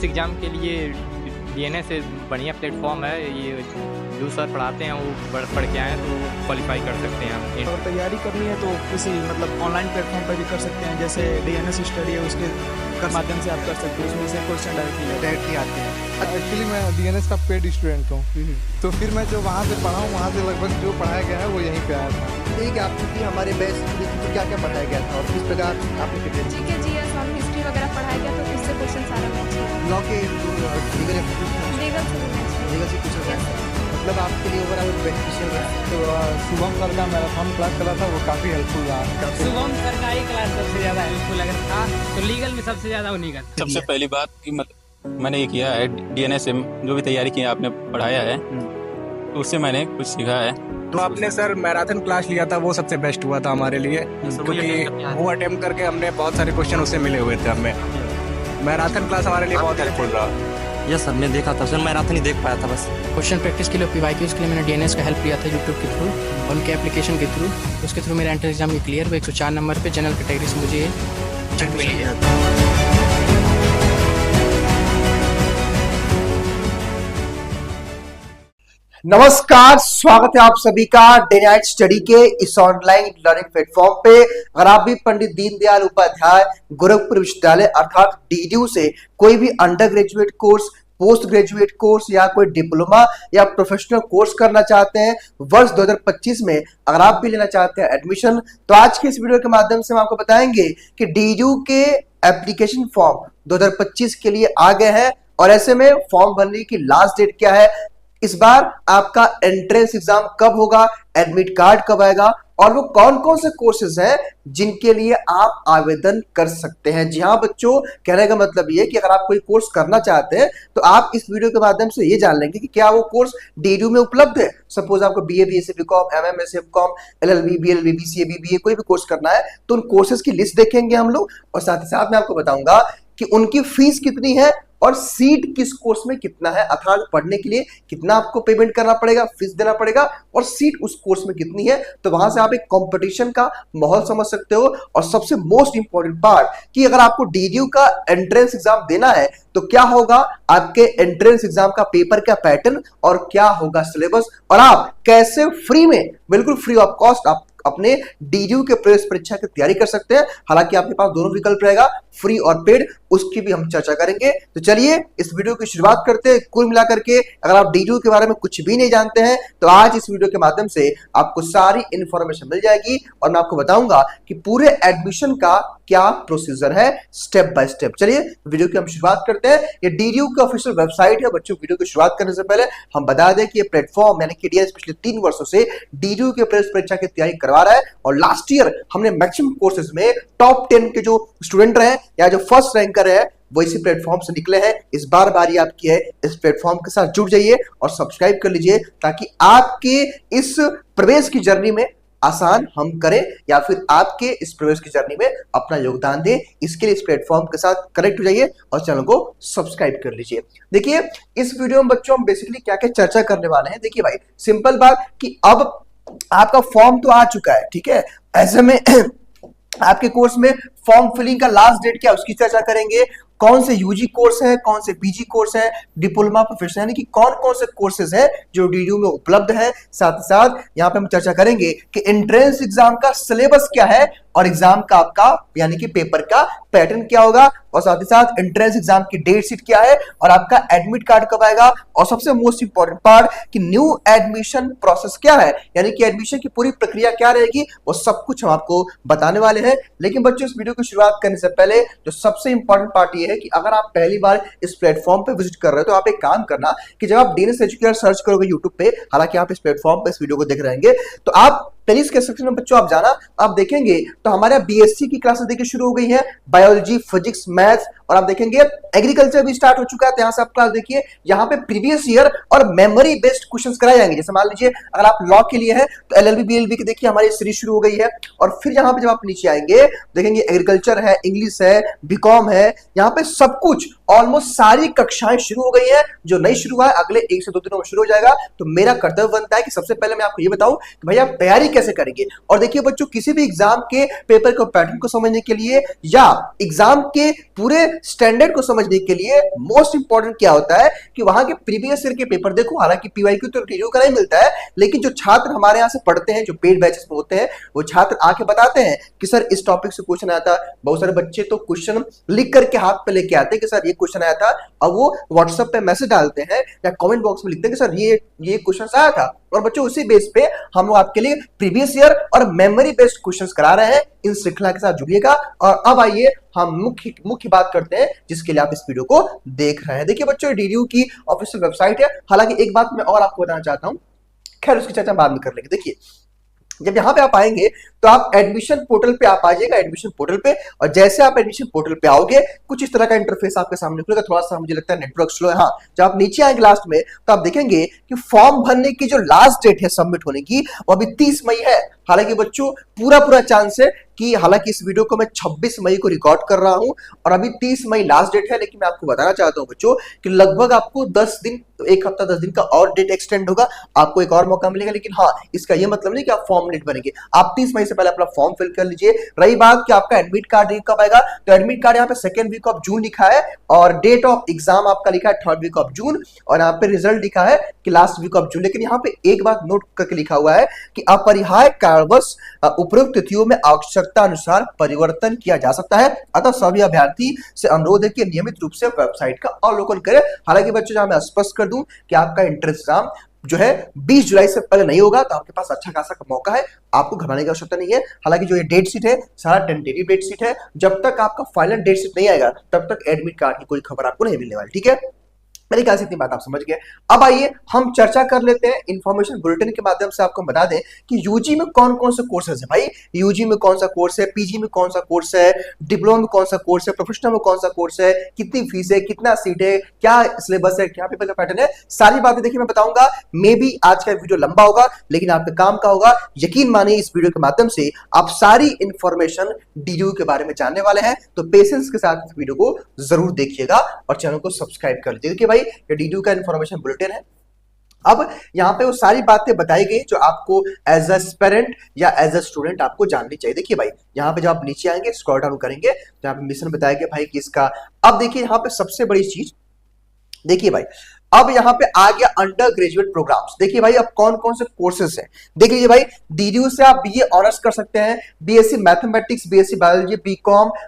Entrance exam के लिए DNS से बढ़िया प्लेटफॉर्म है। ये जो सर पढ़ाते हैं वो पढ़ के आए तो क्वालिफाई कर सकते हैं आप। और तैयारी करनी है तो किसी मतलब ऑनलाइन प्लेटफॉर्म पर भी कर सकते हैं, जैसे डीएनएस स्टडी है उसके माध्यम से आप कर सकते हो, उसमें से क्वेश्चन डायरेक्टली आते हैं। एक्चुअली मैं डीएनएस का पेड स्टूडेंट हूँ, तो फिर मैं जो वहाँ से पढ़ा हूँ वहाँ से लगभग जो पढ़ाया गया है वो यहीं पे आया था। ठीक है, आपको कि हमारे बेस्ट तो क्या क्या पढ़ाया गया था और किस प्रकार आपने प्रिपेयर ठीक है, जीएस और हिस्ट्री वगैरह पढ़ाया गया तो उससे क्वेश्चन सारा मैच है। लॉ के लीगल से पूछा मतलब आपके लिए ओवरऑल बेनिफिशियल रहा। तो शुभम सर का मैराथन क्लास चला था, वो काफ़ी हेल्पफुल रहा। शुभम सर का ही क्लास सबसे ज़्यादा हेल्पफुल अगर था तो लीगल में सबसे ज़्यादा उन्हीं का। सबसे पहली बात कि मैंने ये किया है डीएनएस से जो भी तैयारी की आपने पढ़ाया है तो उससे मैंने कुछ सीखा है। तो आपने सर मैराथन क्लास लिया था, वो सबसे बेस्ट हुआ था हमारे लिए, क्योंकि वो अटेम्प्ट करके हमने बहुत सारे क्वेश्चन उससे मिले हुए थे हमें। मैराथन क्लास हमारे लिए बहुत हेल्पफुल रहा। यस सर, मैं देखा था सर, मैराथन ही देख पाया था बस। क्वेश्चन प्रैक्टिस के लिए पीवाईक्यूज़ के लिए मैंने डीएनएस का हेल्प लिया था यूट्यूब के थ्रू और उनके एप्लीकेशन के थ्रू। उसके थ्रू मेरा एंट्रेंस एग्जाम भी क्लियर हुआ। 104 नंबर पे जनरल कैटेगरी से मुझे एडमिशन मिली है। नमस्कार, स्वागत है आप सभी का डे नाइट स्टडी के इस ऑनलाइन लर्निंग प्लेटफॉर्म पे। अगर आप भी पंडित दीनदयाल उपाध्याय गोरखपुर विश्वविद्यालय अर्थात डीडीयू से कोई भी under graduate course, post graduate course या कोई डिप्लोमा या प्रोफेशनल कोर्स करना चाहते हैं वर्ष 2025 में, अगर आप भी लेना चाहते हैं एडमिशन, तो आज के इस वीडियो के माध्यम से हम आपको बताएंगे कि डीडीयू के एप्लीकेशन फॉर्म 2025 के लिए आ गए हैं और ऐसे में फॉर्म भरने की लास्ट डेट क्या है, इस बार आपका एंट्रेंस एग्जाम कब होगा, एडमिट कार्ड कब आएगा और वो कौन कौन से कोर्सेज हैं जिनके लिए आप आवेदन कर सकते हैं। जी हाँ बच्चों, कहने का मतलब ये कि अगर आप कोई कोर्स करना चाहते हैं तो आप इस वीडियो के माध्यम से ये जान लेंगे कि क्या वो कोर्स डीडीयू में उपलब्ध है। सपोज आपको BA, BSc, BCom, MM, MCom, LLB, BLB, BCA, BBA कोई भी कोर्स करना है तो उन कोर्सेज की लिस्ट देखेंगे हम लोग और साथ ही साथ मैं आपको बताऊंगा कि उनकी फीस कितनी है और सीट किस कोर्स में कितना है, अर्थात पढ़ने के लिए कितना आपको पेमेंट करना पड़ेगा, फीस देना पड़ेगा और सीट उस कोर्स में कितनी है। तो वहां से आप एक कंपटीशन का माहौल समझ सकते हो। और सबसे मोस्ट इंपॉर्टेंट पार्ट कि अगर आपको डीडीयू का एंट्रेंस एग्जाम देना है तो क्या होगा आपके एंट्रेंस एग्जाम का पेपर का पैटर्न और क्या होगा सिलेबस और आप कैसे फ्री में, बिल्कुल फ्री ऑफ कॉस्ट आप अपने डीडीयू के प्रवेश परीक्षा की तैयारी कर सकते हैं। हालांकि आपके पास दोनों विकल्प रहेगा, फ्री और पेड, उसकी भी हम चर्चा करेंगे। तो चलिए इस वीडियो की शुरुआत करते हैं। कुल मिलाकर के अगर आप डीडीयू के बारे में कुछ भी नहीं जानते हैं तो आज इस वीडियो के माध्यम से आपको सारी इंफॉर्मेशन मिल जाएगी और मैं आपको बताऊंगा कि पूरे एडमिशन का क्या प्रोसीजर है स्टेप बाय स्टेप। चलिए वीडियो की हम शुरुआत करते हैं। ये डीडीयू की ऑफिशियल वेबसाइट है बच्चों। वीडियो की शुरुआत करने से पहले हम बता दें कि ये प्लेटफॉर्म यानी कि डीएनएस पिछले 3 वर्षों से डीडीयू के प्रवेश परीक्षा की तैयारी करवा रहा है और लास्ट ईयर हमने मैक्सिमम कोर्सेज में टॉप 10 के जो स्टूडेंट रहे या जो फर्स्ट रैंकर है वो इसी प्लेटफॉर्म से निकले हैं। इस बार बारी आपकी है, इस प्लेटफॉर्म के साथ जुड़ जाइए और सब्सक्राइब कर लीजिए ताकि आपके इस प्रवेश की जर्नी में आसान हम करें या फिर आपके इस प्रवेश की जर्नी में अपना योगदान दें। इसके लिए इस प्लेटफॉर्म के साथ कनेक्ट हो जाइए और चैनल को सब्सक्राइब कर लीजिए। देखिए इस वीडियो में बच्चों हम बेसिकली क्या क्या चर्चा करने वाले हैं। देखिए भाई, सिंपल बात कि अब आपका फॉर्म तो आ चुका है, ठीक है, ऐसे में आपके कोर्स में फॉर्म फिलिंग का लास्ट डेट क्या, उसकी चर्चा करेंगे। कौन से यूजी कोर्स है, कौन से पीजी कोर्स है, डिप्लोमा, प्रोफेशनल, यानी कि कौन कौन से कोर्सेज है जो डीडीयू में उपलब्ध है। साथ ही साथ यहाँ पे हम चर्चा करेंगे कि एंट्रेंस एग्जाम का सिलेबस क्या है और एग्जाम का आपका यानी कि पेपर का पैटर्न क्या होगा और साथ ही साथ एंट्रेंस एग्जाम की डेट शीट क्या है और आपका एडमिट कार्ड कब आएगा और सबसे मोस्ट इंपॉर्टेंट पार्ट कि न्यू एडमिशन प्रोसेस क्या है, यानी कि एडमिशन की पूरी प्रक्रिया क्या रहेगी, वो सब कुछ हम आपको बताने वाले हैं। लेकिन बच्चों इस वीडियो की शुरुआत करने से पहले जो सबसे इंपॉर्टेंट पार्ट ये है कि अगर आप पहली बार इस प्लेटफॉर्म पे विजिट कर रहे हो तो आप एक काम करना कि जब आप डीएनएस एजुकेटर सर्च करोगे यूट्यूब पे, हालांकि आप इस प्लेटफॉर्म पे इस वीडियो को देख रहेंगे, तो आप प्लेलिस्ट के सेक्शन में बच्चों आप जाना, आप देखेंगे तो हमारे बीएससी की क्लासेस देखिए शुरू हो गई है, बायोलॉजी, फिजिक्स, मैथ्स और आप देखेंगे एग्रीकल्चर भी स्टार्ट हो चुका है। तो यहाँ से आप क्लास देखिए, यहाँ पे प्रीवियस ईयर और मेमोरी बेस्ड क्वेश्चंस कराए जाएंगे। जैसे मान लीजिए अगर आप लॉ के लिए है तो एलएलबी, बीएलबी की देखिए हमारी सीरीज शुरू हो गई है और फिर यहाँ पे जब आप नीचे आएंगे देखेंगे एग्रीकल्चर है, इंग्लिश है, बीकॉम है, यहाँ पे सब कुछ ऑलमोस्ट सारी कक्षाएं शुरू हो गई है। जो नहीं शुरू हुआ है अगले 1 से 2 दिनों में शुरू हो जाएगा। तो मेरा कर्तव्य बनता है कि सबसे पहले मैं आपको ये बताऊं कि भैया तैयारी कैसे करेंगे। और देखिए बच्चों, किसी भी एग्जाम के पेपर को पैटर्न को समझने के लिए या एग्जाम के पूरे स्टैंडर्ड को समझने के लिए मोस्ट इंपॉर्टेंट क्या होता है कि वहां के प्रीवियस ईयर के पेपर देखो। हालांकि पीवाईक्यू तो वीडियो का नहीं मिलता है, लेकिन जो छात्र हमारे यहाँ से पढ़ते हैं, जो पेड बैचेस में होते हैं, वो छात्र आके बताते हैं कि सर इस टॉपिक से क्वेश्चन आया था। बहुत सारे बच्चे तो क्वेश्चन लिख करके हाथ पे लेके आते हैं कि सर ये क्वेश्चन आया था, और वो व्हाट्सएप पे मैसेज डालते हैं या कमेंट बॉक्स में लिखते हैं कि सर ये क्वेश्चन आया था। और बच्चों उसी बेस पे हम लोग आपके लिए प्रीवियस ईयर और मेमोरी बेस्ड क्वेश्चंस करा रहे हैं। इन श्रृंखला के साथ जुड़िएगा। और अब आइए हम मुख्य बात करते हैं जिसके लिए आप इस वीडियो को देख रहे हैं। देखिए बच्चों, डीडीयू की ऑफिशियल वेबसाइट है। हालांकि एक बात मैं और आपको बताना चाहता हूं, खैर उसकी चर्चा बाद में कर लेंगे। देखिए, जब यहां पे आप आएंगे तो आप एडमिशन पोर्टल पे आप आ जाइएगा, एडमिशन पोर्टल पे। और जैसे आप एडमिशन पोर्टल पे आओगे, कुछ इस तरह का इंटरफेस आपके सामने खुलेगा। थोड़ा सा मुझे लगता है नेटवर्क स्लो है। हाँ, जब आप नीचे आएंगे लास्ट में तो आप देखेंगे कि फॉर्म भरने की जो लास्ट डेट है सबमिट होने की, वो अभी 30 मई है। हालांकि बच्चों पूरा चांस है कि, हालांकि इस वीडियो को मैं 26 मई को रिकॉर्ड कर रहा हूं और अभी 30 मई लास्ट डेट है, लेकिन मैं आपको बताना चाहता हूं बच्चों कि लगभग आपको 10 दिन, एक हफ्ता 10 दिन का और डेट एक्सटेंड होगा, आपको एक और मौका मिलेगा। लेकिन हाँ, इसका यह मतलब नहीं कि आप फॉर्म नहीं भरेंगे। आप 30 मई से पहले अपना फॉर्म फिल कर लीजिए। रही बात कि आपका एडमिट कार्ड कब आएगा, तो एडमिट कार्ड यहाँ पे 2nd वीक ऑफ जून लिखा है और डेट ऑफ एग्जाम आपका लिखा है 3rd वीक ऑफ जून, और यहाँ पे रिजल्ट लिखा है कि लास्ट वीक ऑफ जून। लेकिन यहाँ पे एक बात नोट करके लिखा हुआ है कि अपरिहार्य कारणवश उपरोक्त तिथियों में आवश्यकता अनुसार परिवर्तन किया जा सकता है। अतः सभी अभ्यर्थी से अनुरोध है कि नियमित रूप से वेबसाइट का अवलोकन करें। हालांकि बच्चों, जहां मैं स्पष्ट कर दूं कि आपका एंट्रेंस एग्जाम जो है 20 जुलाई से पहले नहीं होगा, तो आपके पास अच्छा खासा मौका है, आपको घबराने की आवश्यकता नहीं है। हालांकि जो ये डेट शीट है सारा टेंटेटिव डेट शीट है, जब तक आपका फाइनल डेट शीट नहीं आएगा तब तक एडमिट कार्ड की कोई खबर आपको नहीं मिलने वाली। ठीक है, मेरे ख्याल से इतनी बात आप समझ गए। अब आइए हम चर्चा कर लेते हैं। इंफॉर्मेशन बुलेटिन के माध्यम से आपको बता दें कि यूजी में कौन कौन से कोर्सेज है। भाई यूजी में कौन सा कोर्स है, पीजी में कौन सा कोर्स है, डिप्लोमा में कौन सा कोर्स है, प्रोफेशनल में कौन सा कोर्स है, कितनी फीस है, कितना सीट है, क्या सिलेबस है, क्या पेपर का पैटर्न है, सारी बातें देखिए मैं बताऊंगा। मे भी आज का वीडियो लंबा होगा, लेकिन आपके काम का होगा। यकीन मानिए, इस वीडियो के माध्यम से आप सारी इंफॉर्मेशन डीडीयू के बारे में जानने वाले हैं। तो पेशेंस के साथ इस वीडियो को जरूर देखिएगा और चैनल को सब्सक्राइब कर लीजिए। देखिए भाई, ये डीडीयू का इंफॉर्मेशन बुलेटिन है। अब यहाँ पे वो सारी बातें बताई गई जो आपको एज अ पेरेंट या एज अ स्टूडेंट आपको जाननी चाहिए। देखिए भाई, यहाँ पे जब आप नीचे आएंगे, स्क्रॉल डाउन करेंगे तो यहाँ पे मिशन बताया गया भाई कि इसका। अब देखिए यहाँ पे सबसे बड़ी चीज, देखिए भाई, अब यहाँ पे आ गया अंडर ग्रेजुएट प्रोग्राम्स। देखिए भाई, अब कौन कौन से कोर्सेज हैं देख लीजिए भाई। डीडीयू से आप बीए ऑनर्स कर सकते हैं, BSc mathematics, BSc biology,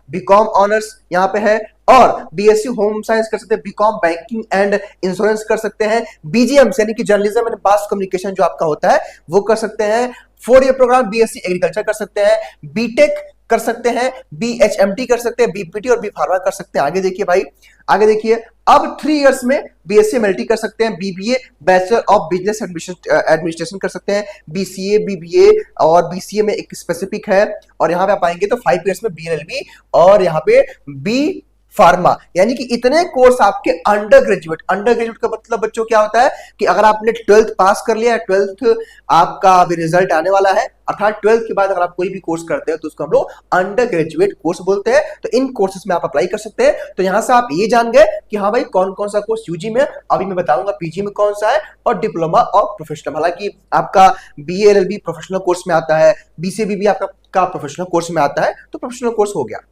BCom honours यहाँ पे है, और बीएससी होम साइंस कर सकते हैं, बीकॉम बैंकिंग एंड इंश्योरेंस कर सकते हैं, बीजीएम्स यानी कि जर्नलिज्म एंड मास कम्युनिकेशन जो आपका होता है वो कर सकते हैं, 4 ईयर प्रोग्राम बीएससी एग्रीकल्चर कर सकते हैं, बीटेक कर सकते हैं, बीएचएमटी कर सकते हैं, बीपीटी और बी फार्मा कर सकते हैं। आगे देखिए भाई, आगे देखिए, अब 3 इयर्स में बीएससी एमएलटी कर सकते हैं, BBA bachelor of business administration कर सकते हैं, बीसीए, बीबीए और बीसीए में एक स्पेसिफिक है। और यहाँ पे आप आएंगे तो 5 इयर्स में बीएलएलबी और यहाँ पे बी फार्मा, यानी कि इतने कोर्स आपके अंडर ग्रेजुएट का मतलब बच्चों क्या होता है कि अगर आपने 12th पास कर लिया है, 12th आपका अभी रिजल्ट आने वाला है, अर्थात 12th के बाद अगर आप कोई भी कोर्स करते हैं तो उसको हम लोग अंडर ग्रेजुएट कोर्स बोलते हैं। तो इन कोर्सेज में आप अप्लाई कर सकते हैं। तो यहां से आप ये जान गए कि हाँ भाई, कौन कौन सा कोर्स यूजी में, अभी मैं बताऊंगा पीजी में कौन सा है, और डिप्लोमा और प्रोफेशनल। हालांकि आपका बीएलएलबी प्रोफेशनल कोर्स में आता है, बीसीबीबी आपका प्रोफेशनल कोर्स में आता है, तो प्रोफेशनल कोर्स हो गया।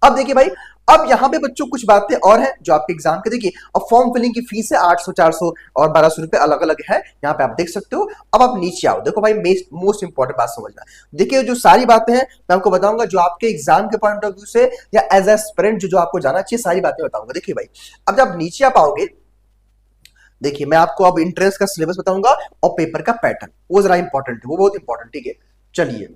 अब देखिए भाई, अब यहां पे बच्चों कुछ बातें और हैं जो आपके एग्जाम के। देखिए, अब फॉर्म फिलिंग की फीस है 800, 400 और 1200 रुपए अलग अलग है, यहाँ पे आप देख सकते हो। अब आप नीचे आओ, देखो भाई, मोस्ट इंपॉर्टेंट बात समझना। देखिए, जो सारी बातें हैं मैं आपको बताऊंगा, जो आपके एग्जाम के पॉइंट ऑफ व्यू से या एज ए एस्पिरेंट जो आपको जाना चाहिए, सारी बातें बताऊंगा। देखिए भाई, अब जब नीचे आप आओगे, देखिए मैं आपको अब एंट्रेंस का सिलेबस बताऊंगा और पेपर का पैटर्न, वो जरा इंपॉर्टेंट है, वो बहुत इंपॉर्टेंट। ठीक है, चलिए।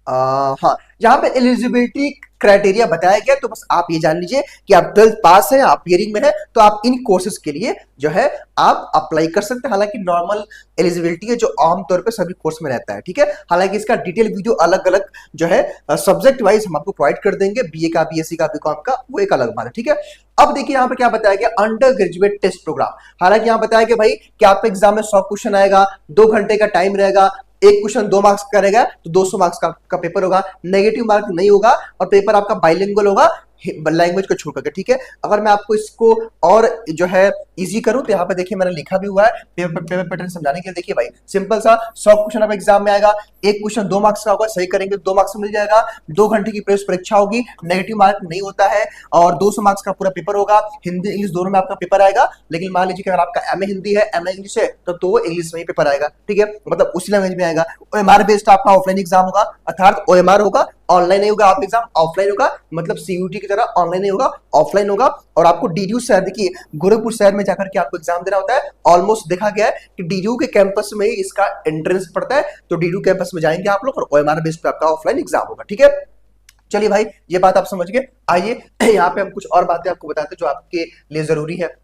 हाँ, यहाँ पे एलिजिबिलिटी क्राइटेरिया बताया गया, तो बस आप ये जान लीजिए कि आप 12th पास है, आप हियरिंग में है, तो आप इन कोर्सेज के लिए जो है आप अप्लाई कर सकते हैं। हालांकि नॉर्मल एलिजिबिलिटी है जो आमतौर पे सभी कोर्स में रहता है। ठीक है, हालांकि इसका डिटेल वीडियो अलग अलग जो है सब्जेक्ट वाइज हम आपको प्रोवाइड कर देंगे, बीए का, बीएससी का, बीकॉम का, वो एक अलग बात है। ठीक है, अब देखिए यहाँ पे क्या बताया गया, अंडर ग्रेजुएट टेस्ट प्रोग्राम। हालांकि यहाँ बताया गया भाई कि आपका एग्जाम में 100 क्वेश्चन आएगा, 2 घंटे का टाइम रहेगा, एक क्वेश्चन 2 मार्क्स का रहेगा तो 200 मार्क्स का पेपर होगा, नेगेटिव मार्क नहीं होगा, और पेपर आपका बाइलिंगुअल होगा, लैंग्वेज को छोड़ करके, ठीक है। अगर मैं आपको इसको और जो है इजी करूं तो यहाँ पे देखिए मैंने लिखा भी हुआ है पेपर पैटर्न समझाने के लिए। देखिए भाई सिंपल सा 100 क्वेश्चन अब एग्जाम में आएगा, एक क्वेश्चन 2 मार्क्स का होगा, सही करेंगे 2 मार्क्स मिल जाएगा, 2 घंटे की प्रेस परीक्षा होगी, नेगेटिव मार्क नहीं होता है, और 200 मार्क्स का पूरा पेपर होगा, हिंदी इंग्लिश दोनों में आपका पेपर आएगा। लेकिन मान लीजिए कि अगर आपका एमए हिंदी है, एमए इंग्लिश है, तो वो इंग्लिश में ही पेपर आएगा, ठीक है, मतलब उसी लैंग्वेज में आएगा। ओएमआर बेस्ड आपका ऑफलाइन एग्जाम होगा, अर्थात ओएमआर होगा, ऑनलाइन नहीं होगा, आप एग्जाम ऑफलाइन होगा, मतलब सीयूटी की तरह ऑनलाइन नहीं होगा, ऑफलाइन होगा। और आपको डीयू शहर, देखिए गोरखपुर शहर में जाकर के आपको एग्जाम देना होता है। ऑलमोस्ट देखा गया है कि डीयू के कैंपस में ही इसका एंट्रेंस पड़ता है, तो डीयू कैंपस में जाएंगे आप लोग और ओएमआर बेस्ड पे आपका ऑफलाइन एग्जाम होगा, ठीक है। चलिए भाई ये बात आप समझ गए। आइए यहाँ पे हम कुछ और बातें आपको बताते हैं जो आपके लिए जरूरी है।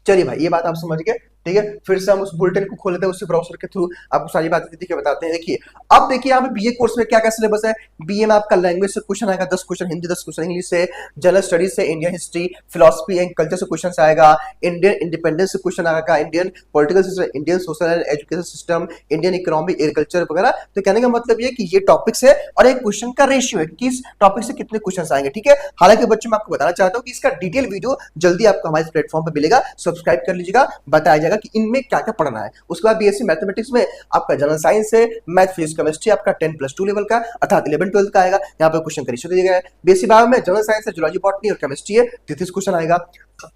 चलिए भाई ये बात आप समझ गए, ठीक है। फिर से हम उस बुलेटिन को खोल लेते हैं, उसी ब्राउजर के थ्रू आपको सारी बातें देखिए बताते हैं। देखिए अब देखिए यहाँ पे बीए कोर्स में क्या क्या सिलेबस है। बीए में आपका लैंग्वेज से क्वेश्चन आएगा, 10 क्वेश्चन हिंदी, 10 क्वेश्चन इंग्लिश से, जनरल स्टडीज से, Indian history, philosophy and culture से क्वेश्चन आएगा, इंडियन इंडिपेंडेंस से क्वेश्चन आएगा, Indian political system, Indian social and education system, Indian economy, agriculture वगैरह। तो कहने का मतलब ये कि ये टॉपिक्स है और एक क्वेश्चन का रेशियो है, किस टॉपिक से कितने क्वेश्चन आएंगे, ठीक है। हालांकि बच्चों मैं आपको बताना चाहता हूँ कि इसका डिटेल वीडियो जल्दी आपको हमारे प्लेटफॉर्म पर मिलेगा, सब्सक्राइब कर लीजिएगा, बताया जाएगा कि इनमें क्या क्या पढ़ना है। उसके बाद बीएससी मैथमेटिक्स में आपका जनरल साइंस है, मैथ फिजिक्स केमिस्ट्री आपका 10+2 लेवल का अर्थात 11-12 का आएगा, यहाँ पे क्वेश्चन का रेशियो दिया गया है। बीएससी बायो में जनरल साइंस है, जूलॉजी बॉटनी और केमिस्ट्री है, 33 क्वेश्चन आएगा।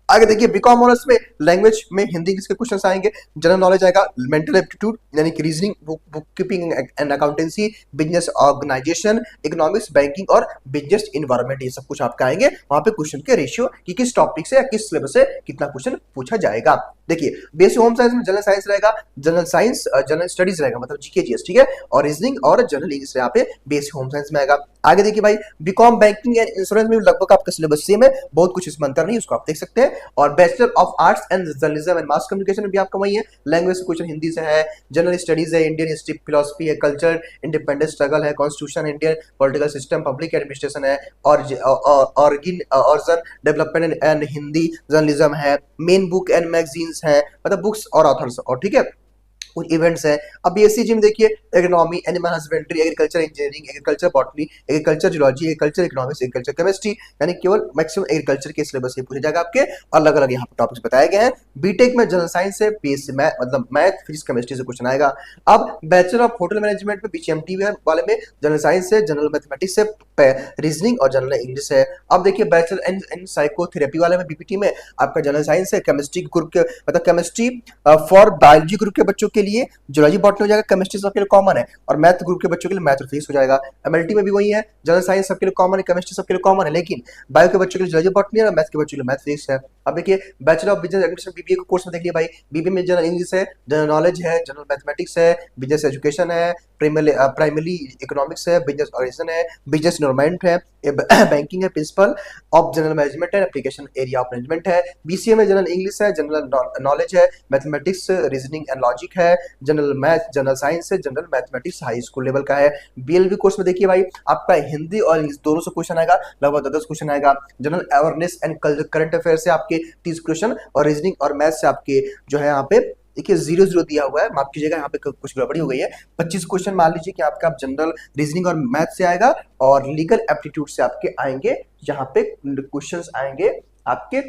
आगे देखिए बीकॉम ऑनर्स में लैंग्वेज में हिंदी इंग्लिश के क्वेश्चन आएंगे, जनरल नॉलेज आएगा, मेंटल एप्टीट्यूड यानी कि reasoning, book keeping and accountancy, business organisation, economics, banking और बिजनेस इन्वायरमेंट, ये सब कुछ आपका आएंगे। वहां पे क्वेश्चन के रेशियो कि किस टॉपिक से या किस सिलेबस से कितना क्वेश्चन पूछा जाएगा। देखिए बेसिक होम साइंस में जनरल साइंस रहेगा, जनरल साइंस जनरल स्टडीज रहेगा, मतलब जीके जीएस, ठीक है, और रीजनिंग और जनरल इंग्लिश यहाँ पे बेसिक होम साइंस में आएगा। आगे देखिए भाई बीकॉम बैंकिंग एंड इंश्योरेंस में लगभग आपका सिलेबस सेम है, बहुत कुछ इसमें अंतर नहीं, उसको आप देख सकते हैं। और bachelor of arts and journalism and mass communication में भी आपका वही है, लैंग्वेज क्वेश्चन हिंदी से है, जनरल स्टडीज है, इंडियन हिस्ट्री, फिलोसफी है, कल्चर, इंडिपेंडेंस स्ट्रगल है, constitution, Indian political system, public administration है, और organ development and Hindi journalism है, मेन बुक एंड मैगजीन्स है, मतलब बुक्स और ऑथर्स, और ठीक है कुछ इवेंट्स हैं। अब बीएससी में देखिए economy, animal husbandry, agriculture engineering, agriculture botany, agriculture zoology, agriculture economics, agriculture chemistry, यानी केवल मैक्सिमम एग्रीकल्चर के सिलेबस से पूछे जाएगा। आपके अलग अलग यहाँ पे टॉपिक्स बताए गए हैं। बीटेक में जनरल साइंस से, बीएससी मतलब मैथ फिजिक्स केमिस्ट्री से क्वेश्चन आएगा। अब बैचलर ऑफ होटल मैनेजमेंट में बीसीएमटी वाले में जनरल साइंस से, जनरल मैथमेटिक्स से, रीजनिंग और जनरल इंग्लिश है। अब देखिए बैचलर इन साइकोथेरेपी वाले में बीपीटी में आपका जनरल साइंस है, केमिस्ट्री ग्रुप के मतलब केमिस्ट्री फॉर बायोलॉजी ग्रुप के बच्चों के लिए जूलॉजी बॉटनी हो जाएगा, केमिस्ट्री सबके लिए कॉमन है, और मैथ ग्रुप के बच्चों के लिए मैथ और फिजिक्स हो जाएगा। एमएलटी में भी वही है, जनरल साइंस सबके लिए कॉमन है, केमिस्ट्री सबके लिए कॉमन है, लेकिन बायो के बच्चों के लिए जूलॉजी बॉटनी है और मैथ के बच्चों के लिए मैथ फिजिक्स है। अब देखिए bachelor of business administration BBA के कोर्स में देखिए भाई, बीबीए में जनरल इंग्लिश है, जनरल नॉलेज है, जनरल मैथमेटिक्स है, बिजनेस एजुकेशन है, प्राइमरी इकोनॉमिक्स है, बिजनेस ऑर्गेनाइजेशन है, बिजनेस इन्वायरमेंट है, बैंकिंग है, प्रिंसिपल ऑफ जनरल मैनेजमेंट है, एप्लीकेशन एरिया ऑफ मैनेजमेंट है। बीसीए में जनरल इंग्लिश है, जनरल नॉलेज है, मैथमेटिक्स, रीजनिंग एंड लॉजिक है, जनरल मैथ, जनरल साइंस है, general mathematics high school level का है। बीएलबी कोर्स में देखिए भाई आपका हिंदी और इंग्लिश दोनों से क्वेश्चन आएगा, लगभग 10 क्वेश्चन आएगा। General awareness and current affair से आपके 30 क्वेश्चन, और रीजनिंग और मैथ से आपके जो है यहाँ पे देखिए 0-0 दिया हुआ है, माफ कीजिएगा यहाँ पे कुछ गड़बड़ी हो गई है। 25 क्वेश्चन मान लीजिए कि आपका जनरल रीजनिंग और मैथ से आएगा, और लीगल एप्टीट्यूड से आपके आएंगे, जहाँ पे क्वेश्चंस आएंगे आपके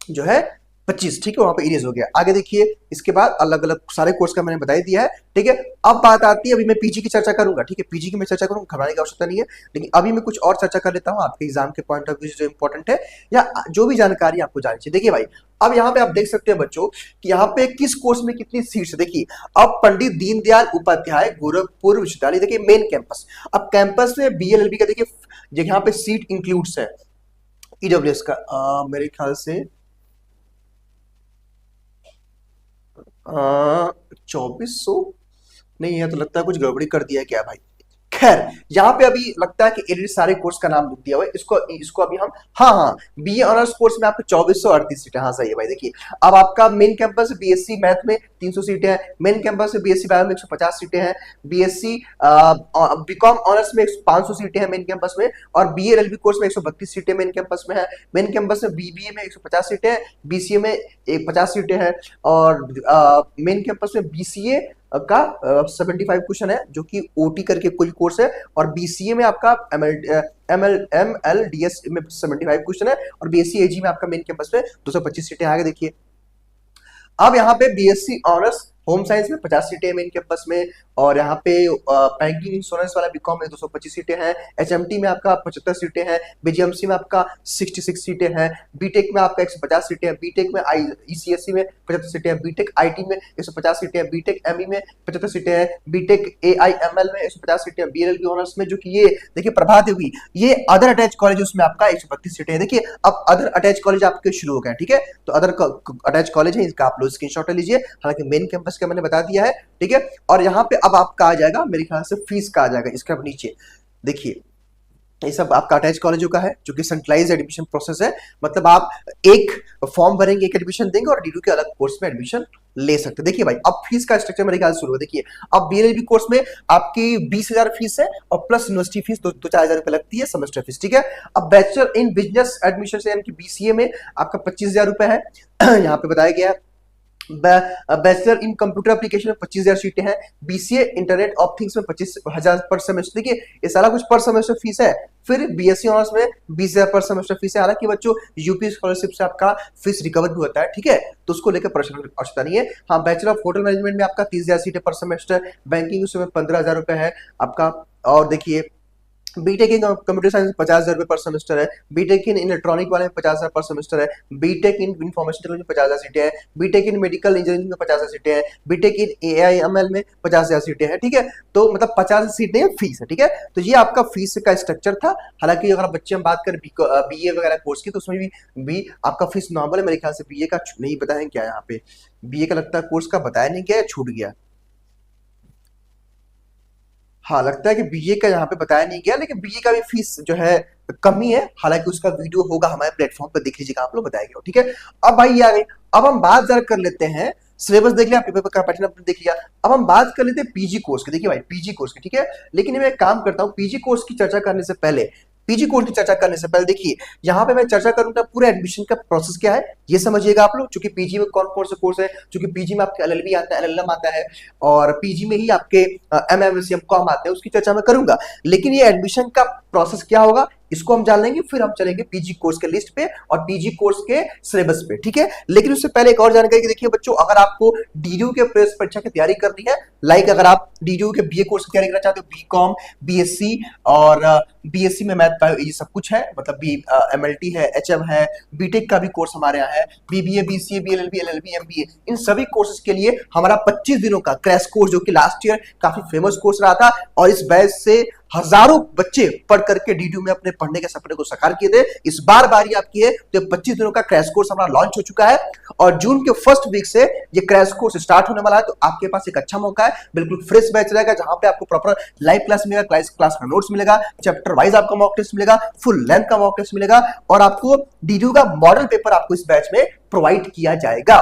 जो है 25, ठीक है, वहां पे इरेज हो गया। आगे देखिए इसके बाद अलग अलग सारे कोर्स का मैंने बता ही दिया है, ठीक है। अब बात आती है, अभी मैं पीजी की चर्चा करूंगा, ठीक है, पीजी की मैं चर्चा करूंगा, घबराने की आवश्यकता नहीं है, लेकिन अभी मैं कुछ और चर्चा कर लेता हूं आपके एग्जाम के पॉइंट ऑफ व्यू से जो इंपॉर्टेंट है, या जो भी जानकारी आपको जाननी चाहिए। देखिए भाई अब यहाँ पे आप देख सकते हैं बच्चों कि यहाँ पे किस कोर्स में कितनी सीट्स, देखिए अब पंडित दीनदयाल उपाध्याय गोरखपुर विश्वविद्यालय, देखिए मेन कैंपस। अब कैंपस में बीएलएलबी का देखिए यहाँ पे सीट इंक्लूड्स है, ईडब्ल्यूएस का मेरे ख्याल से 2400 नहीं है, तो लगता है कुछ गड़बड़ी कर दिया है क्या भाई। खैर यहाँ पे अभी लगता है कि एडिट सारे कोर्स का नाम लिख दिया हुआ है, इसको अभी हम हाँ बीए ऑनर्स कोर्स में आपको 2438 सीटें, हाँ सही है भाई। देखिए अब आपका मेन कैंपस बीएससी मैथ में 300 सीटें हैं, मेन कैंपस में बीएससी बायो में 150 सीटें हैं, बीएससी बीकॉम ऑनर्स में 500 सीटें हैं मेन कैंपस में, और बीएलएलबी कोर्स में 132 सीटें मेन कैंपस में है। मेन कैंपस में बीबीए में 150 सीटें हैं, बीसीए में 50 सीटें हैं, और मेन कैंपस में बीसीए का 75 क्वेश्चन है जो कि ओटी करके कोई कोर्स है, और बीसीए में आपका MLDS में 75 क्वेश्चन है, और बीएससी एजी में आपका मेन कैंपस में 225 सीटें आगे देखिए। अब यहाँ पे बीएससी ऑनर्स होम साइंस में 50 सीटें मेन कैंपस में, और यहाँ पे बैंकिंग इंश्योरेंस वाला बीकॉम में 225 सीटें हैं, एचएमटी में आपका 75 सीटें हैं, बीजीएमसी में आपका 66 सीटें हैं, बीटेक में आपका 150 सीटें हैं, बीटेक में ईसीएससी में 75 सीटें हैं, बीटेक आईटी में 150 सीटें हैं, बीटेक एमई में 75 सीटें हैं, बीटेक एआईएमएल में 150 सीटें हैं, बीएलएलबी ऑनर्स में जो कि ये देखिए प्रभात देवी, ये अदर अटैच कॉलेज उसमें आपका 132 सीटें हैं। देखिए अब अदर अटैच कॉलेज आपके शुरू हो गए, ठीक है, तो अदर अटैच कॉलेज है, इसका आप लोग स्क्रीनशॉट लीजिए, हालांकि मेन कैंपस का मैंने बता दिया है, ठीक है। और यहाँ पे अब आपका आ जाएगा मेरे ख्याल से फीस का आ जाएगा, इसका नीचे देखिए ये सब आपका अटैच कॉलेजों का है जो कि सेंट्रलाइज एडमिशन प्रोसेस है, मतलब आप एक फॉर्म भरेंगे, एक एडमिशन देंगे और डीडू के अलग कोर्स में एडमिशन ले सकते हैं। देखिए भाई अब फीस का स्ट्रक्चर मेरे ख्याल से शुरू है। देखिए अब बीएलएलबी कोर्स में आपकी 20,000 फीस है और प्लस यूनिवर्सिटी फीस 2-4,000 रुपए लगती है सेमेस्टर फीस, ठीक है। अब बैचलर इन बिजनेस एडमिशन से यानी कि बीसीए में आपका 25,000 रुपए है यहाँ पे बताया गया है। बैचलर इन कंप्यूटर एप्लीकेशन में 25,000 सीटें हैं, बीसीए इंटरनेट ऑफ थिंग्स में 25,000 पर सेमेस्टर। देखिए ये सारा कुछ पर सेमेस्टर फीस है। फिर बीएससी ऑनर्स में 20,000 पर सेमेस्टर फीस है, हालांकि बच्चों यूपी स्कॉलरशिप से आपका फीस रिकवर भी होता है, ठीक है, तो उसको लेकर परेशान आवश्यकता नहीं है। हाँ बैचलर ऑफ होटल मैनेजमेंट में आपका 30,000 सीटें पर सेमेस्टर, बैंकिंग उसमें 15,000 रुपए है आपका, और देखिए बीटेक इन कंप्यूटर साइंस में 50,000 रुपए पर सेमेस्टर है, बीटेक इन इलेक्ट्रॉनिक वाले में 50,000 पर सेमेस्टर है, बीटेक इन इंफॉर्मेशन टेक्नोलॉजी में 50,000 सीटें हैं, बीटेक इन मेडिकल इंजीनियरिंग में 50,000 सीटें हैं, बीटेक इन एआईएमएल में 50,000 सीटें हैं, ठीक है, तो मतलब 50 सीटें फीस है, ठीक है। तो ये आपका फीस का स्ट्रक्चर था। हालांकि अगर बच्चे हम बात करें बीए वगैरह कोर्स की तो उसमें भी आपका फीस नॉर्मल है, मेरे ख्याल से बीए का नहीं बताया क्या, यहाँ पे बीए का लगता है कोर्स का बताया नहीं गया, छूट गया, हाँ लगता है कि बीए का यहाँ पे बताया नहीं गया, लेकिन बीए का भी फीस जो है कमी है, हालांकि उसका वीडियो होगा हमारे प्लेटफॉर्म पर, देख लीजिएगा आप लोग, बताया गया, ठीक है। अब भाई आ गई, अब हम बात जरा कर लेते हैं, सिलेबस देख लिया, पेपर का पैटर्न आपने देख लिया, अब हम बात कर लेते हैं पीजी कोर्स की। देखिए भाई पीजी कोर्स की, ठीक है, लेकिन मैं एक काम करता हूँ, पीजी कोर्स की चर्चा करने से पहले, पीजी कोर्स की चर्चा करने से पहले देखिए यहाँ पे मैं चर्चा करूंगा पूरा एडमिशन का प्रोसेस क्या है, ये समझिएगा आप लोग। क्योंकि पीजी में कौन कौन से कोर्स है, क्योंकि पीजी में आपके एलएलबी आता है, एलएलएम आता है, और पीजी में ही आपके एमएमएस एमकॉम आते हैं, उसकी चर्चा मैं करूंगा। लेकिन ये एडमिशन का प्रोसेस क्या होगा इसको हम जान लेंगे, फिर हम चलेंगे पीजी कोर्स के लिस्ट पे और पीजी कोर्स के सिलेबस पे, ठीक है। लेकिन उससे पहले एक और जानकारी, देखिए बच्चों अगर आपको डीडीयू के प्रवेश परीक्षा की तैयारी करनी है, लाइक अगर आप डीडीयू के बीए कोर्स की तैयारी करना चाहते हो, बीकॉम, बीएससी और बीएससी में मैथ बायो ये सब कुछ है, मतलब एमएलटी है, एचएम है, बीटेक का भी कोर्स हमारे यहाँ है, BBA, BCA, BLLB, LLB, MBA, इन सभी कोर्सेज के लिए हमारा 25 दिनों का क्रैश कोर्स जो कि लास्ट ईयर काफी फेमस कोर्स रहा था, और इस बैच से हजारों बच्चे पढ़ करके डीडीयू में अपने पढ़ने के सपने को साकार किए थे। इस बार बारी आपकी है, तो 25 दिनों का क्रैश कोर्स हमारा लॉन्च हो चुका है, और जून के फर्स्ट वीक से ये क्रैश कोर्स स्टार्ट होने वाला है। तो आपके पास एक अच्छा मौका है, बिल्कुल फ्रेश बैच रहेगा, जहां पे आपको प्रॉपर लाइव क्लास मिलेगा, क्लास का नोट्स मिलेगा, चैप्टर वाइज आपका मॉक टेस्ट मिलेगा, फुल लेंथ का मॉक टेस्ट मिलेगा, और आपको डीडीयू का मॉडल पेपर आपको इस बैच में प्रोवाइड किया जाएगा।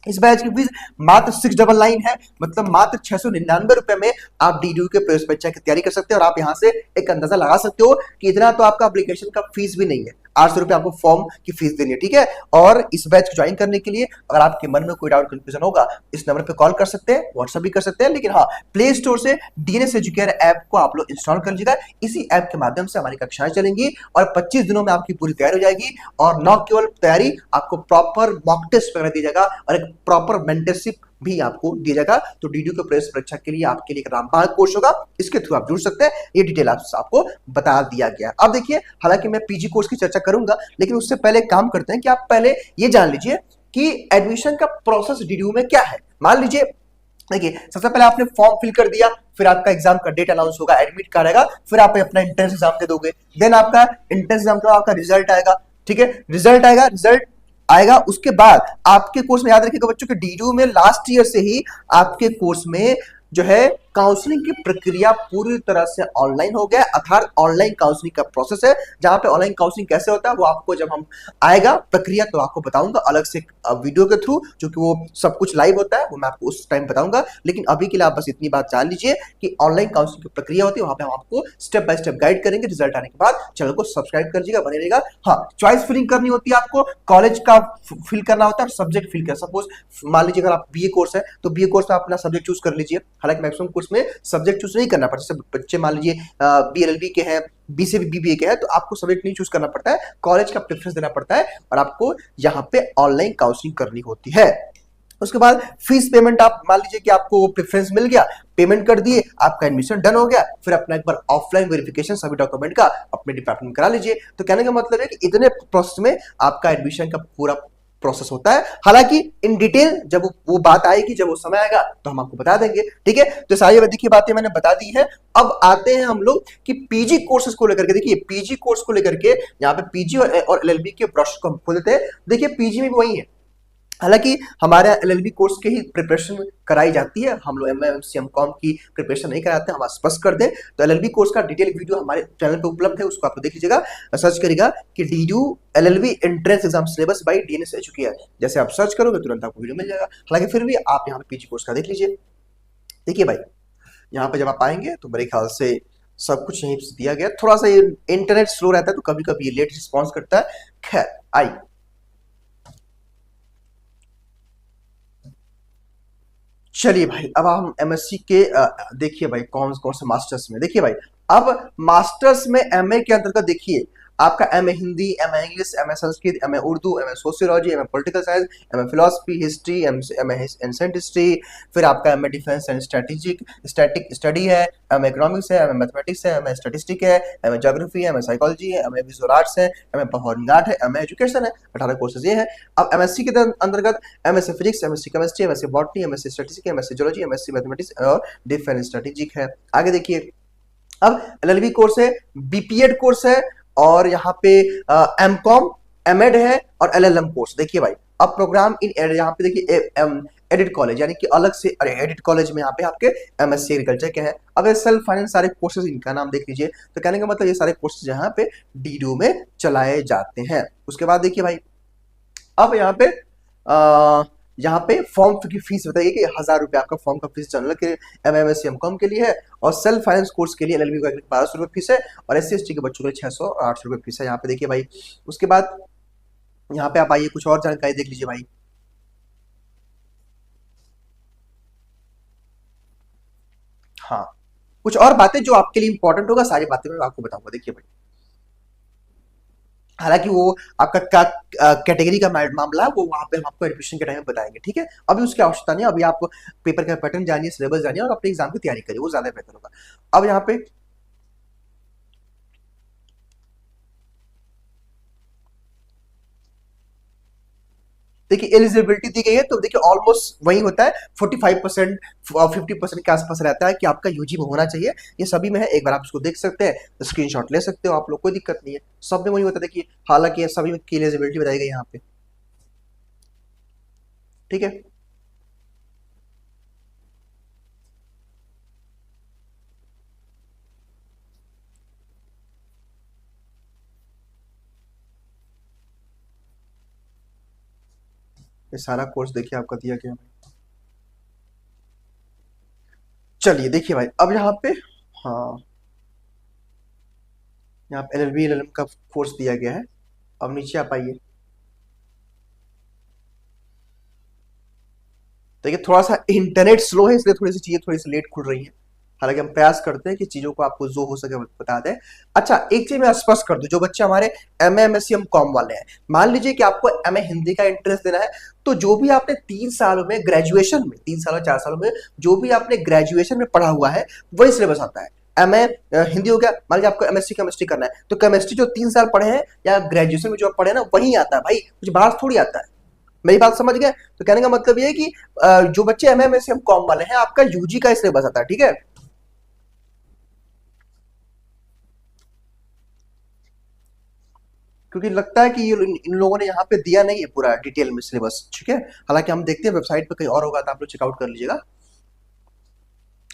इस बैच की फीस मात्र 699 है, मतलब मात्र 699 रुपए में आप डीडीयू के प्रवेश परीक्षा की तैयारी कर सकते हैं। और आप यहां से एक अंदाजा लगा सकते हो कि इतना तो आपका एप्लीकेशन का फीस भी नहीं है, 800 रुपए आपको फॉर्म की फीस देनी है, ठीक है। और इस बैच को ज्वाइन करने के लिए अगर आपके मन में कोई डाउट कंफ्यूजन होगा, इस नंबर पे कॉल कर सकते हैं, व्हाट्सएप भी कर सकते हैं, लेकिन हाँ प्ले स्टोर से डीएनएस एजुकेयर ऐप को आप लोग इंस्टॉल कर लीजिएगा। इसी ऐप के माध्यम से हमारी कक्षाएं चलेंगी और 25 दिनों में आपकी पूरी तैयारी हो जाएगी। और न केवल तैयारी, आपको प्रॉपर मॉक टेस्ट वगैरह दिया जाएगा और एक प्रॉपर मेंटरशिप भी आपको दिया जाएगा। तो डीडीयू के प्रवेश परीक्षा के लिए आपके लिए एक रामबाण कोर्स होगा, इसके थ्रू आप जुड़ सकते हैं, ये डिटेल आपको बता दिया गया। अब देखिए, हालांकि मैं पीजी कोर्स की चर्चा करूंगा, लेकिन उससे पहले काम करते हैं कि आप पहले ये जान लीजिए कि एडमिशन का प्रोसेस डीडीयू में क्या है। मान लीजिए देखिए, सबसे पहले आपने फॉर्म फिल कर दिया, फिर आपका एग्जाम का डेट अनाउंस होगा, एडमिट कार्ड आएगा, फिर आप अपना एंट्रेंस एग्जाम दे दोगे, देन आपका एंट्रेंस एग्जाम का आपका रिजल्ट आएगा, ठीक है, रिजल्ट आएगा। उसके बाद आपके कोर्स में याद रखिएगा बच्चों कि डीडीयू में लास्ट ईयर से ही आपके कोर्स में जो है काउंसलिंग की प्रक्रिया पूरी तरह से ऑनलाइन हो गया, अर्थात ऑनलाइन काउंसलिंग का प्रोसेस है। जहां पे ऑनलाइन काउंसलिंग कैसे होता है वो आपको जब हम आएगा प्रक्रिया तो आपको बताऊंगा अलग से वीडियो के थ्रू, जो कि वो सब कुछ लाइव होता है, वो मैं आपको उस टाइम बताऊंगा। लेकिन अभी के लिए आप बस इतनी बात जान लीजिए कि ऑनलाइन काउंसलिंग की प्रक्रिया होती है, वहां पे हम आपको स्टेप बाय स्टेप गाइड करेंगे। रिजल्ट आने के बाद चैनल को सब्सक्राइब कर लीजिएगा, बने रहेगा। हाँ, चॉइस फिलिंग करनी होती है, आपको कॉलेज का फिल करना होता है और सब्जेक्ट फिल कर। सपोज मान लीजिए अगर आप बीए कोर्स है तो बीए कोर्स में आप अपना सब्जेक्ट चूज कर लीजिए। हालांकि मैक्सिमम कोर्स में सब्जेक्ट चूज नहीं करना पड़ता। जैसे बच्चे मान लीजिए बीएलएलबी के हैं, बी से भी बीबीए के हैं, तो आपको सब्जेक्ट नहीं चूज करना पड़ता है, कॉलेज का प्रेफरेंस देना पड़ता है और आपको यहाँ पे ऑनलाइन काउंसलिंग करनी होती है। उसके बाद फीस पेमेंट, आप मान लीजिए कि आपको प्रेफरेंस मिल गया, पेमेंट कर दिए, आपका एडमिशन डन हो गया, फिर अपना एक बार ऑफलाइन वेरिफिकेशन सभी डॉक्यूमेंट का अपने डिपार्टमेंट में करा लीजिए। तो कहने का मतलब है कि इतने प्रोसेस में आपका एडमिशन का पूरा प्रोसेस होता है। हालांकि इन डिटेल जब वो बात आएगी, जब वो समय आएगा तो हम आपको बता देंगे, ठीक है। तो सारी देखिए बातें मैंने बता दी है। अब आते हैं हम लोग कि पीजी कोर्सेज को लेकर के। देखिए पीजी कोर्स को लेकर के यहाँ पे पीजी और एलएलबी के ब्रश को हम खोल देते हैं। देखिए पीजी में भी वही है, हालांकि हमारे एलएलबी कोर्स के ही प्रिपरेशन कराई जाती है, हम लोग एमएमसी एमकॉम की प्रिपरेशन नहीं कराते, हम स्पष्ट कर दें तो एलएलबी कोर्स का डिटेल वीडियो हमारे चैनल पे उपलब्ध है, उसको आप देख लीजिएगा। सर्च करिएगा कि DU LLB entrance exam syllabus by DNS Educare, जैसे आप सर्च करोगे तुरंत आपको वीडियो मिल जाएगा। हालांकि फिर भी आप यहाँ पे पीजी कोर्स का देख लीजिए। देखिए भाई यहाँ पे जब आप आएंगे तो मेरे ख्याल से सब कुछ यहीं से दिया गया। थोड़ा सा ये इंटरनेट स्लो रहता है तो कभी कभी ये लेट रिस्पॉन्स करता है। खैर आइए, चलिए भाई अब हम एमएससी के देखिए भाई कौन कौन से मास्टर्स में। देखिए भाई अब मास्टर्स में एमए के अंतर्गत देखिए आपका MA Hindi, MA English, MA Sanskrit, MA Urdu, MA sociology, MA political science, MA philosophy, history, MA ancient history, फिर आपका MA defence and static study है, एमए इकोनॉमिक्स है, एमए मैथमेटिक्स है, एमए स्टैटिस्टिक है, एमए ज्योग्राफी है, एमए साइकोलॉजी है, MA visual arts है, MA performing art है, एमए एजुकेशन है। 18 कोर्सेज ये है। अब एमएससी के अंतर्गत MSc physics, MSc chemistry, MSc botany, MSc statistics, MSc geology, MSc mathematics और डिफेंस स्ट्रेटेजिक है। आगे देखिए अब एलएलबी कोर्स है, बीपीएड कोर्स है और यहाँ पे एमकॉम, एमएड है और एलएलएम कोर्स। देखिए भाई अब प्रोग्राम इन यहाँ पे देखिए एडिट कॉलेज, यानी कि अलग से एडिट कॉलेज में यहाँ पे आपके एमएससी एग्रीकल्चर के हैं। अब ये सेल्फ फाइनेंस सारे कोर्सेज, इनका नाम देख लीजिए। तो कहने का मतलब ये सारे कोर्सेज यहाँ पे डीडीयू में चलाए जाते हैं। उसके बाद देखिए भाई अब यहाँ पे फॉर्म की फीस बताइए कि 1000 रुपये आपका फॉर्म का फीस जनरल के एमएमएससी एमकॉम के लिए है और सेल्फ फाइनेंस कोर्स के लिए एलएलबी का 1200 रुपये फीस है और एससी एसटी के बच्चों के लिए 600 और 800 रुपये फीस है। यहाँ पे देखिए भाई उसके बाद यहाँ पे आप आइए कुछ और जानकारी देख लीजिए भाई। हाँ कुछ और बातें जो आपके लिए इंपॉर्टेंट होगा, सारी बातें मैं आपको बताऊंगा। देखिए भाई हालांकि वो आपका कैटेगरी का मामला है, वो वहां पे हम आपको एडमिशन के टाइम में बताएंगे, ठीक है। अभी उसकी आवश्यकता नहीं, अभी आप पेपर का पैटर्न जानिए, सिलेबस जानिए और अपने एग्जाम की तैयारी करिए, वो ज्यादा बेहतर होगा। अब यहाँ पे देखिए एलिजिबिलिटी दी गई है, तो देखिए ऑलमोस्ट वही होता है 45% और 50% के आसपास रहता है कि आपका यूजी में होना चाहिए। ये सभी में है, एक बार आप इसको देख सकते हैं, स्क्रीनशॉट ले सकते हो आप लोग, कोई दिक्कत नहीं है, सब में वही होता है। देखिए हालांकि सभी की एलिजिबिलिटी बताई गई यहाँ पे, ठीक है। ये सारा कोर्स देखिए आपका दिया गया। चलिए देखिए भाई अब यहाँ पे हाँ यहाँ पे एलएलबी एलएलएम का कोर्स दिया गया है। अब नीचे आप आइए, देखिए थोड़ा सा इंटरनेट स्लो है इसलिए थोड़ी सी चीजें थोड़ी सी लेट खुल रही है। हालांकि हम प्रयास करते हैं कि चीजों को आपको जो हो सके बता दें। अच्छा एक चीज मैं स्पष्ट कर दूं, जो बच्चे हमारे एमए एमएससी एमकॉम वाले हैं, मान लीजिए कि आपको एमए हिंदी का इंटरेस्ट देना है, तो जो भी आपने 3 सालों में ग्रेजुएशन में 3 सालों 4 सालों में जो भी आपने ग्रेजुएशन में पढ़ा हुआ है वही सिलेबस आता है। एमए हिंदी हो गया, मान लीजिए आपको एमएससी केमिस्ट्री करना है तो केमिस्ट्री जो 3 साल पढ़े हैं या ग्रेजुएशन में जो आप पढ़े ना वही आता है भाई, कुछ बाहर थोड़ी आता है। मेरी बात समझ गए? तो कहने का मतलब ये है कि जो बच्चे एमए एमएससी एमकॉम वाले हैं आपका यूजी का सिलेबस आता है, ठीक है। क्योंकि लगता है कि ये इन लोगों ने यहाँ पे दिया नहीं है पूरा डिटेल में सिलेबस, ठीक है। हालांकि हम देखते हैं वेबसाइट पे कहीं और होगा तो आप लोग चेकआउट कर लीजिएगा।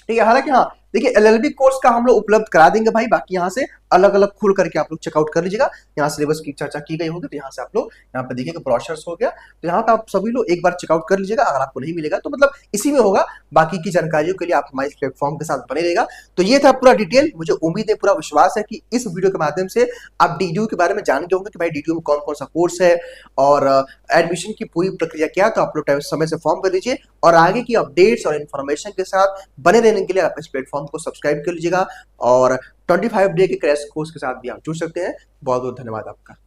ठीक है। हालांकि हाँ देखिए एलएलबी कोर्स का हम लोग उपलब्ध करा देंगे भाई, बाकी यहाँ से अलग अलग खोल करके आप लोग चेकआउट कर लीजिएगा। यहाँ सिलेबस की चर्चा की गई होगी तो यहाँ से आप लोग यहाँ पे देखिएगा ब्रोशर्स हो गया, तो यहाँ पे आप सभी लोग एक बार चेकआउट कर लीजिएगा। अगर आपको नहीं मिलेगा तो मतलब इसी में होगा, बाकी की जानकारियों के लिए आप हमारे प्लेटफॉर्म के साथ बने रहेगा। तो ये था पूरा डिटेल। मुझे उम्मीद है, पूरा विश्वास है कि इस वीडियो के माध्यम से आप डीडीयू के बारे में जान गए होंगे कि भाई डीडीयू में कौन कौन सा कोर्स है और एडमिशन की पूरी प्रक्रिया क्या है। तो आप लोग समय से फॉर्म कर लीजिए और आगे की अपडेट्स और इन्फॉर्मेशन के साथ बने रहने के लिए आप इस प्लेटफॉर्म को सब्सक्राइब कर लीजिएगा और 25 डे के क्रैश कोर्स के साथ भी आप जुड़ सकते हैं। बहुत बहुत धन्यवाद आपका।